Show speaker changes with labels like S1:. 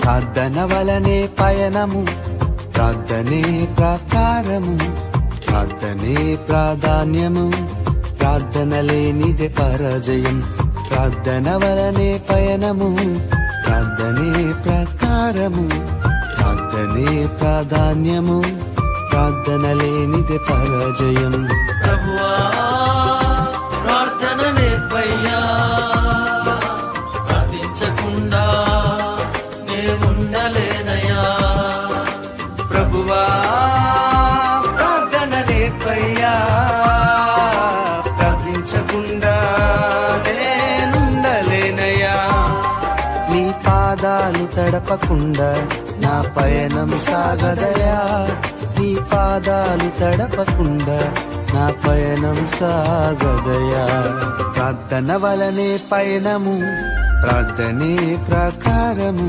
S1: ప్రార్థన వలనే పయనము, ప్రార్థనే ప్రాకారము, ప్రార్థనే ప్రాధాన్యము, ప్రార్థన లేనిదే పరాజయం. ప్రార్థన వలనే పయనము, ప్రార్థనే ప్రాకారము, ప్రార్థనే ప్రాధాన్యము, ప్రార్థన లేనిదే పరాజయం.
S2: ప్రభువా ప్రార్థన నేర్పయ్యా, ప్రార్థించకుండా నేనుండలేనయ్యా.
S1: ప్రభువా ప్రార్థన నేర్పయ్యా, ప్రార్థించకుండా నేనుండలేనయ్యా. నీ పాదాలు తడపకుండా నా పయనం సాగదయా, నీ పాదాలు తడపకుండా నా పయనం సాగదయా. ప్రార్థన వలనే పయనము, ప్రార్థనే ప్రాకారము,